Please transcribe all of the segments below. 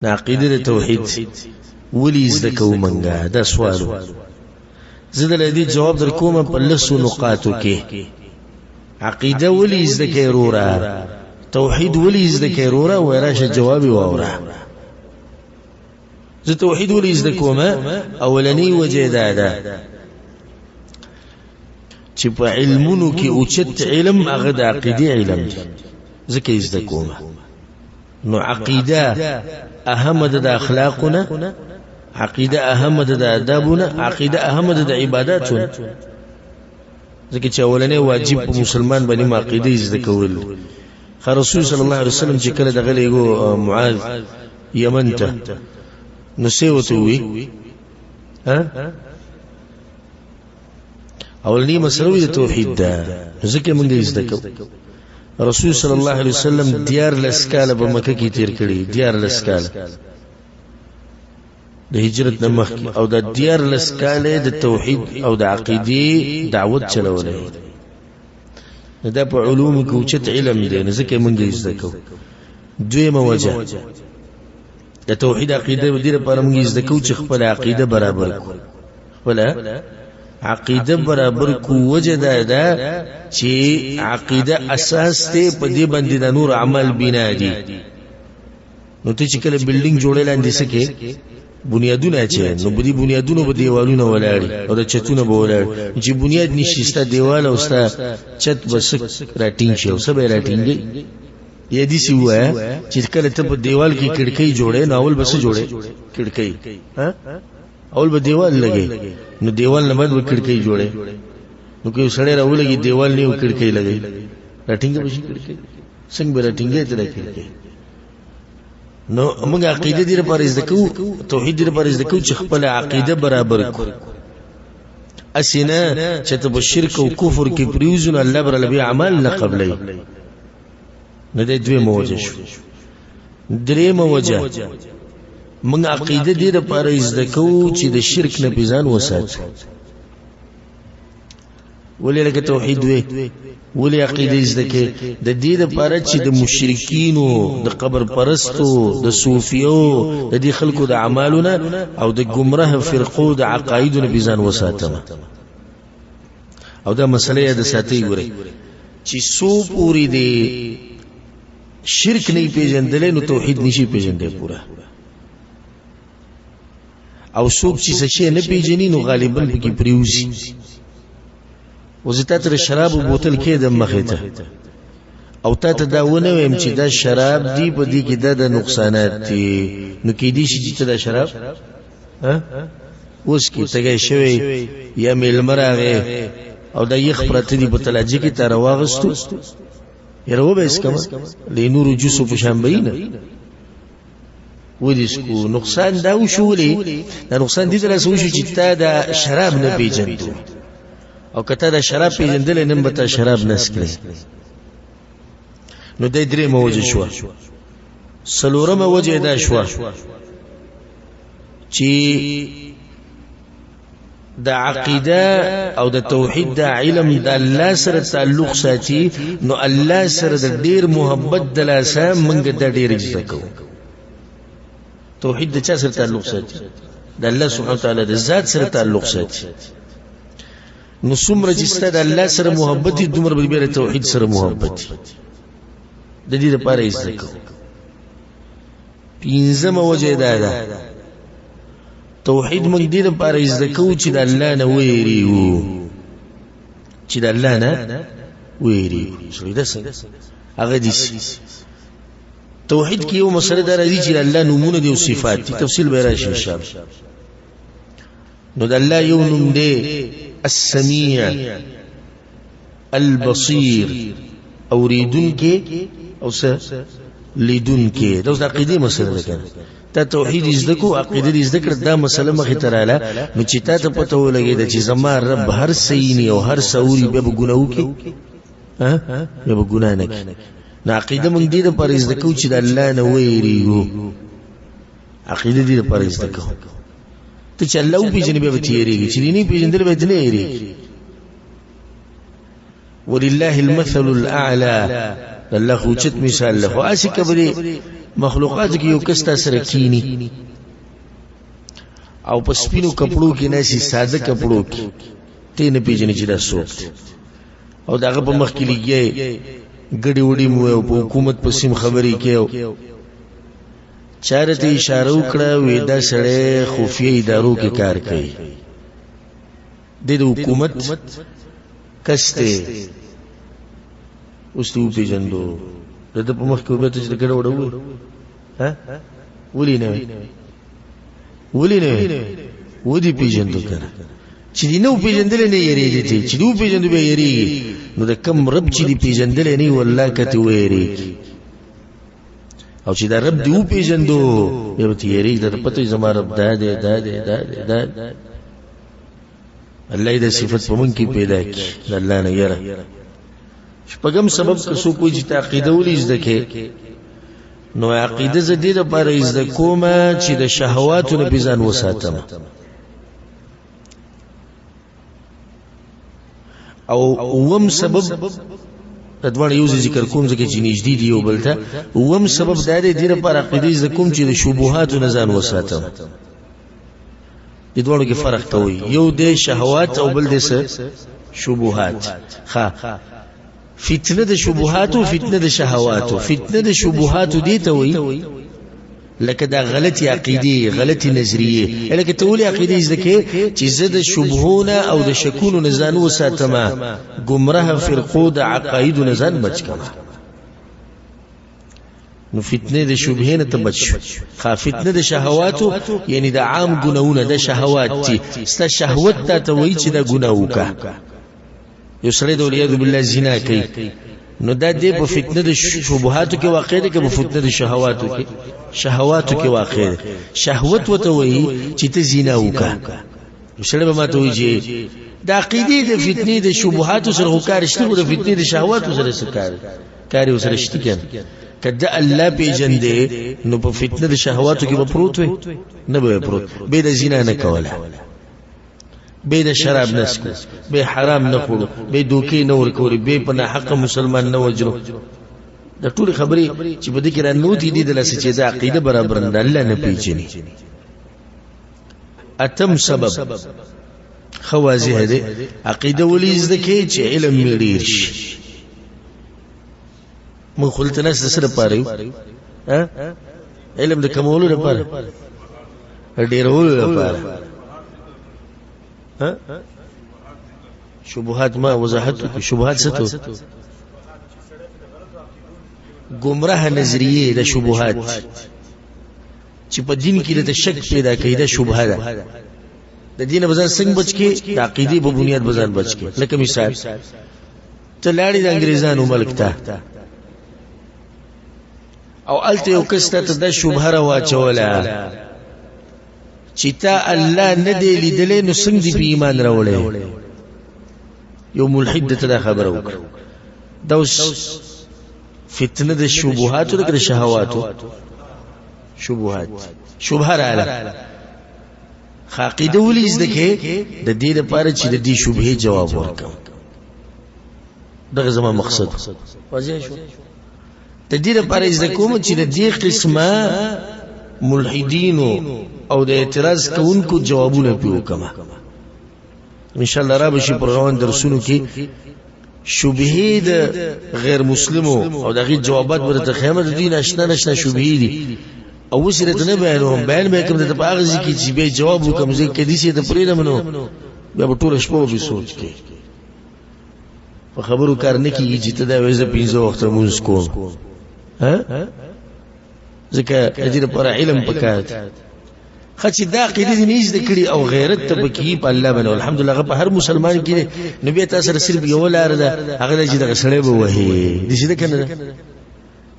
عقیده توحید ولی زده کو منګه دا سوالو زه د دې جواب در کوم په لسو نقاطو کې عقیده ولی زده کې رورا توحید ولی زده کې رورا وراشه جواب واوره زه توحید ولی زده کوم اولنی وجه ده چې په علمونو کې اوچت علم هغه د عقیده علم دی ځکه زده کوم نو عقیده اهم د اخلاقنا عقیده اهم د آدابنا عقیده اهم د عباداتنا ځکه چې اولنې واجب په مسلمان باندې عقیده زده کول رسول صلی الله علیه وسلم چې کله دغه لګو معاذ یمن ته نو سیوته وی ها اولنی مسله د توحید ده ځکه موږ زده کوو رسول صلی الله علیه وسلم دیار لسکاله په مکه کې تیر کړی دیار لسکاله د هجرت نه مخکې او د دیار لسکاله د توحید او د عقیده دعوت چلولې دا په علوم کې اوچت علم دی نه ځکه موږ زده کوو دویمه وجه د توحید عقیده د لپاره موږ زده کوو چې خپل عقیده برابر کړو ولا عقیده برابر کو وجه ده چې عقیده اساس ته په دې باندې د نور عمل بنا دي نو ته چې کله بلډینګ جوړې لاندې سکے بنیادونه چې نو بدی بنیادونه به دیوالونه ولاړ او د چتونه به ولاړ چې بنیاد نشي ستا دیوال او ستا چت بس راټینګ شي او سبه راټینګي یی دي سی وای چې کله ته په دیوال کې کړکۍ جوړې ناول بس جوړې کړکۍ ها اول به دیوال لګي نو دیوال نه باندې کړکۍ جوړې نو کې سړی راولګي دیوال نه کړکۍ لګي راټینګ به شي کړکۍ څنګه به راټینګې ته کړکۍ نو موږ عقیده دې لپاره زده کوو توحید دې لپاره زده کوو چې خپل عقیده برابر کړو اسنه چې ته په شرک او کفر کې پریوزن الله بر لبی اعمال نه قبلې نه دې دوی موجه شو درې موجه موږ عقیده دې لپاره زده کوو چې د شرک نه بيزان وساتو ولې لکه توحید وي ولې عقیده زده کې د دې لپاره چې د مشرکینو د قبر پرستو د صوفیو د دې خلکو د اعمالونه او د گمراه فرقو د عقایدونو بيزان وساتم او دا مسله د ساتي وره چې سو پوری دی شرک نه پیژندل نو توحید نشي پیژندل پورا او څوک چې څه نه پیژني نو غالبا به کې پریوزي وزته تر شراب او بوتل کې د مخه ته او ته دا ونه ويم چې دا شراب دی په دې کې د نقصانات دي نو کې دي چې دا شراب ها اوس کې تګي شوی یا ملمراغه او دا یخ پرته دی په تلاجی کې تر واغستو یره به اس کما لینور جوسو په شامبینه ودیسکو نقصان دا وشولې دا نقصان دي تر څو چې تا دا شراب نه پیژندو او کته دا شراب پیژندل نن به تا شراب نسکلې نو دای درې موجه شو سلورم وجه دا شو چې د عقیده او د توحید د علم د الله سره تعلق ساتي نو الله سره د ډیر محبت د لاسه منګ د ډیر عزت کو توحید د چا سره تعلق ساتي د الله سبحانه وتعالى د ذات سره تعلق ساتي نو څومره چې ستاسو د الله سره محبت دي دومره به توحید سره محبت د دې لپاره عزت کو پینځمه وجه ده توحید موږ دې لپاره عزت کو چې د الله نه ویریو چې د الله نه ویریو سړي هغه دي توحید کې یو مسله ده چې الله نومونه دي او صفات دي تفصیل به راشي ان شاء الله نو د الله یو نوم دی السميع البصير اوریدن کې او لیدن کې دا د عقیده مسله ده ته توحید زده کو عقیده زده کړه دا مسله مخه تراله نو چې ته پته ولګي چې زما رب هر سینی او هر سوري به ګناو کې ها به ګنا نه کې نو عقیده مونږ دې د پر زده کو چې د الله نه ویریو عقیده دې پر زده کو ته چې الله په جنبه به تیریږي چې نه پیژندل به نه یریږي ولله المثل الاعلى الله خوچت مثال له اسی کبري مخلوقات کې یو کس تاسو رکینی او په سپینو کپړو کې نشي ساده کپړو کې تین پیژنې چې دا څوک او داغه په مخ کې لګي ګډي وډي مو په حکومت په سیم خبري کې چارته اشاره وکړه وې دا سړی خفیه ادارو کې کار کوي د حکومت کسته اوس ته پیژندو د په مخ کې به ته ګډ وډو ها ولې نه ودی پیژندو کنه چې دی نو پیژندل نه یریږي چې دی پیژندو به یریږي نو د کم رب چې دی پیژندل نه والله کته ویریږي او چې دا رب دی پیژندو یو ته یریږي د پته زما رب دا الله دې صفات په مونږ کې پیدا کړي د الله نه یره شپږم سبب که څوک وایي چې عقیده ولې زده کې نو عقیده زدي د پاره زده کومه چې د شهواتو نه بيزان وساتم او وم سبب ادوان یو ذکر کوم ځکه چې نږدې دی او بلته وم سبب دا دی د لپاره عقیده زده کوم چې د شبهاتو نه ځان وساتم د دوه کې فرق کوي یو د شهوات او بل د شبهات ها فتنه د شبهات او فتنه د شهوات فتنه د شبهات دي ته وي لکه دا غلطی عقیده غلطی نظریه لکه ته ولې عقیده زده چې زده شبهونه او د شکونو نه ځان وساتما گمراه فرقو د عقاید نه ځان بچ کما نو فتنه د شبهه نه ته بچ خا فتنه د شهوات یعنی د عام ګناونه د شهوات دي ست شهوت ته وي چې د ګناوکا یو سړی د ولیاذ بالله زنا کوي نو دا دې په فتنه د شبهاتو کې واقع دي که په فتنه د شهواتو کې واقع دي شهوت وته وي چې ته زنا وکا یو سړی به ماته وي چې د عقیده د فتنه د شبهاتو سره کارشته د فتنه د شهواتو سره کار یو سره شته کنه کله الله پیجندې نو په فتنه د شهواتو کې به پروت وي نه به پروت به د زنا نه کوله به د شراب نسکو به حرام نه خورو به دوکي نه ورکوري به په حق مسلمان نه وجرو د ټول خبري چې په دې کې رانو دي د لاسه چې د عقیده برابر نه الله نه پیژني اتم سبب خوازه دي عقیده ولې زده کې چې علم میډیر شي مون خلت ناس سره پاره ها علم د کمولو لپاره ډیرولو لپاره ها شبهات ما وضاحت شبهات ستو گمراه نظریه د شبهات چې په دین کې د شک پیدا کوي د شبهه ده د دین بزن څنګه بچ کې د عقیده په بنیاد بزن بچ کې لکه مثال ته لاړې د انګريزانو ملک ته او الته یو کسته ته د شبهه را واچوله چې تا الله نه دی لیدلې نو څنګه دی په ایمان راوړې یو ملحد ته دا خبره وکړه دا فتنه د شبهاتو د شهواتو شبهات شبهه رااله عقیده ولې زده کې د دې لپاره چې د دې شبهه جواب ورکړم دغه زما مقصد واضح شو د دې لپاره زده کوم چې د دې قسمه ملحدینو او د اعتراض کوونکو جوابونه پیو کما ان شاء الله را بشي پر روان درسونو کې شبهه د غیر مسلمو او دغه جوابات ورته خیمه د دین آشنا نشنا شبهه دي او وسره نه بیانوم بیان به کوم د پاغزي کې چې به جواب وکم زه کې دي چې د پرې منو بیا په ټول شپه به سوچ کې په خبرو کار نه کیږي چې ته دا وېزه پینځه وخت مونږ کوم ها ځکه دې لپاره علم پکار خچ دا عقیده دې نيز کړی او غیرت ته بکی په الله باندې الحمدلله په هر مسلمان کې نبی تاسو سره صرف یو لار ده هغه چې د غسړې به وਹੀ دې څه کنه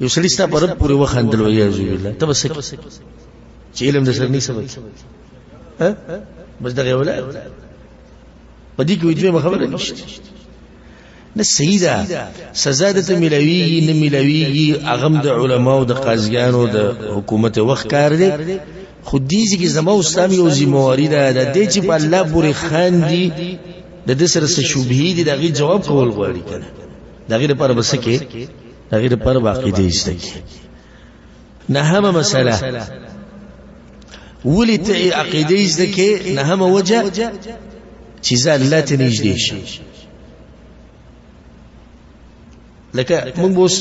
یو سړی ستا پر پورې وخندل وي اعوذ بالله ته بس چې علم د سر نه سبق ها بس دا یو لار پدې کې وځي خبره نشته نه سیدا سزا د ملوي نه ملوي اغم د علماو د قاضیانو د حکومت وخت کار دي خود دې چې زمو اسلامي او ذمہواری ده د دې چې په الله پورې خان دي د دې سره څه شوبې دي دغه جواب کول غواړي کنه دغه لپاره بس کې غیر پر عقیده استکی نهمه مسئله ولی ته عقیده استکی نهمه وجه چیزا الله ته نږدې شي لکه موږ اوس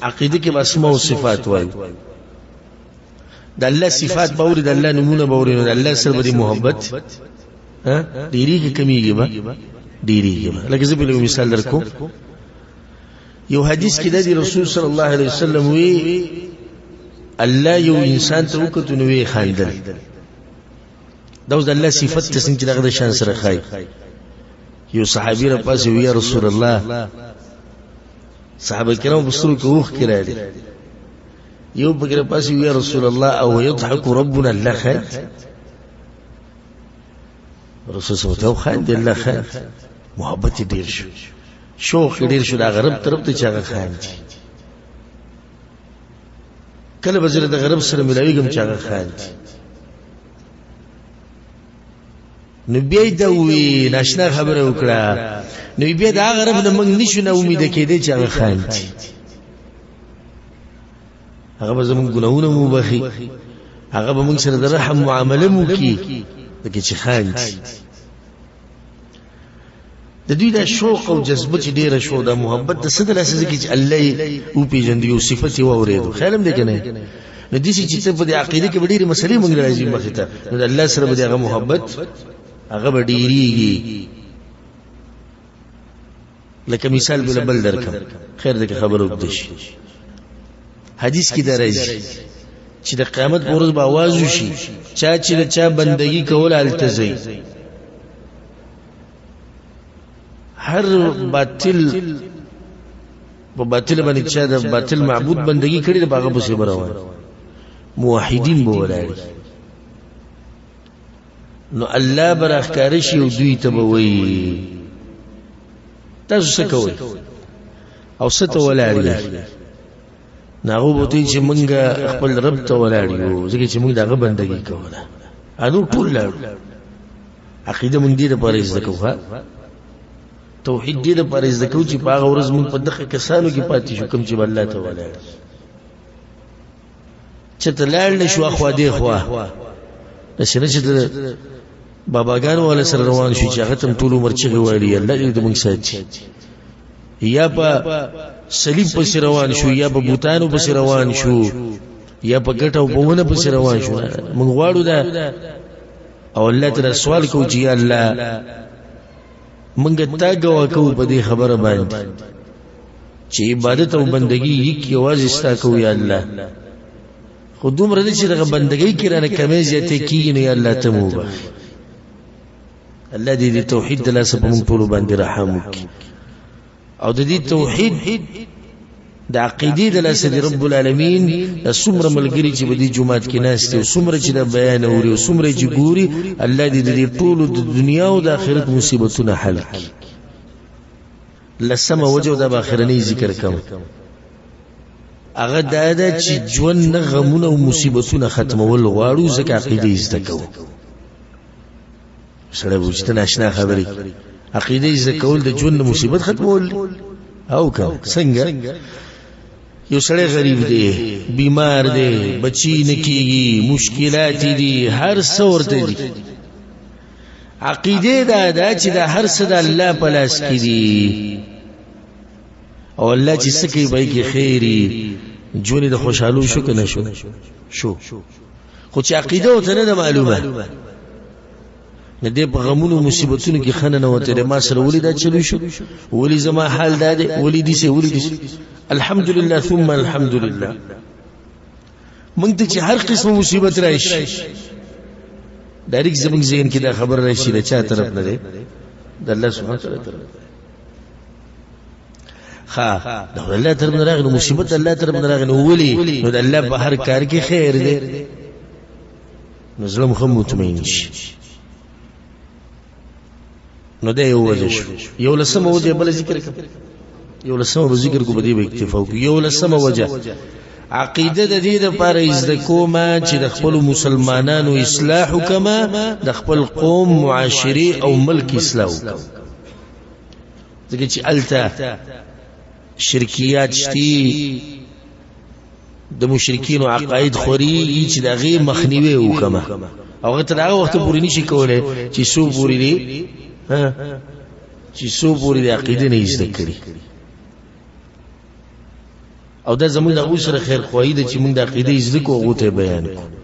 عقیده کې اسماء او صفات وایو د الله صفات باور د الله نمونه باور د الله سره د محبت ډیریږي کمیږي با ډیریږي لکه زه په مثال درکو یو حدیث کې د رسول صلی الله علیه وسلم وی الله یو انسان ته وکړو نو وی خاندل دا د الله صفات ته څنګه دغه شان سره خای یو صحابي را پاسه وی رسول الله صحابه کرام بصرو کې وښ کړه دي یو بګره پاسه وی رسول الله او يضحك ربنا الله خير رسول صلی الله خان دی الله خیر محبت ډیر شو شوق ډیر شو دا غرب طرف ته چاغه خان دي کله بزره د غرب سره ملاویږم چاغه خان دي نو بیا دا وی ناشنا خبره وکړه نو بیا دا غرب د موږ نشو نه امید کېدې چاغه خان دي هغه زمون ګناونه مو بخي هغه به موږ سره د رحم معامله مو کی دغه چې خان دي د دوی د شوق او جذبه چې ډیره شو د محبت د صدر اساس کې چې الله او پیژندي او صفات یې وورېدو خیالم دې کنه نو دې چې په دې عقیده کې ډیره مسلې موږ راځي مخې ته نو الله سره به هغه محبت هغه ډیریږي لکه مثال بل درکم خیر دې خبرو وکړي حدیث کې درځي چې د قیامت پر ورځ به आवाज وشي چا بندگی کول التزي هر باطل په باطل باندې چې د باطل معبود بندگی کړي د باغه بوسه روان موحدین به ولاړ نو الله برخکار شي او دوی ته وایي تاسو څه کوئ او څه ته ولاړ ناغو بوتي چې مونږ خپل رب ته ولاړ یو ځکه چې مونږ دغه بندگی کوله انو ټول لاړ عقیده مونږ دې لپاره زده کوو توحید دې لپاره زده کوو چې په هغه ورځ مونږ په دغه کسانو کې پاتې شو کوم چې الله ته ولاړ چې ته لاړ نشو خو دې خو نشره چې باباګانو ولا سره روان شو چې هغه تم ټول عمر چې ویلي الله دې موږ ساتي یا په صلیب پس روان شو یا په بوتانو پس روان شو یا په ګټو په ونه پس روان شو موږ غواړو دا او الله تعالی سوال کوي چې الله موږ ته غوا کوو په دې خبره باندې چې عبادت او بندگی یک आवाज استا کوي یا الله خودوم رده چې دغه بندگی کړه کمې زیاتې کیږي نه یا الله ته مو بخي الله دې توحید د لاس په موږ ټول باندې رحم وکړي او د دې توحید د عقیده د لاس د رب العالمین د څومره ملګری چې په دې جمعات کې ناشته او څومره چې د بیان اوري او څومره چې ګوري الله دې د ټول د دنیا او د آخرت مصیبتونه حل کړي لسمه وجه د آخرنی ذکر کوم هغه دا چې ژوند غمونه او مصیبتونه ختمول غواړو ځکه عقیده زده کوو سره وځته ناشنا خبرې عقیده زده کول د ژوند مصیبت ختمول او که څنګه یو سړی غریب دی بیمار دی بچی نکیږي مشکلات دي هر څه ورته دي عقیده دا چې د هر څه د الله په لاس کې دي او الله چې څه کوي به کې خیری ژوند د خوشحالو شو کنه شو خو چې عقیده او ته نه معلومه نه دې په غمونو مصیبتونو کې خنه نه وته ما سره ولیدا چلو شو ولی زما حال داده ولی دي سه ولی دي الحمدلله ثم الحمدلله مونږ ته چې هر قسم مصیبت راشي ډایرک زمونږ ذهن کې دا خبر راشي د چا طرف نه دی د الله سبحانه وتعالى طرف د الله طرف نه راغلی مصیبت الله طرف نه راغلی ولی نو د الله په هر کار کې خیر دی نو زلم خو مطمئن شي نو ده یو وجه شو یو لسمه وجه بل ذکر کوم یو لسمه ذکر کو بدی به اکتفا وکړو یو لسمه وجه عقیده د دې لپاره زده کومه چې د خپل مسلمانانو اصلاح وکما د خپل قوم معاشري او ملک اصلاح وکم ځکه چې الته شرکیات شتی د مشرکینو عقاید خوري چې دغه مخنیوي وکما او ته دا وخت پوری نشي کولای چې سو پوری دی چې سو پوری د عقیده نه زده کړي او دا زموږ د اوسره خیر خوایده چې موږ د عقیده زده کوو ته بیان کوو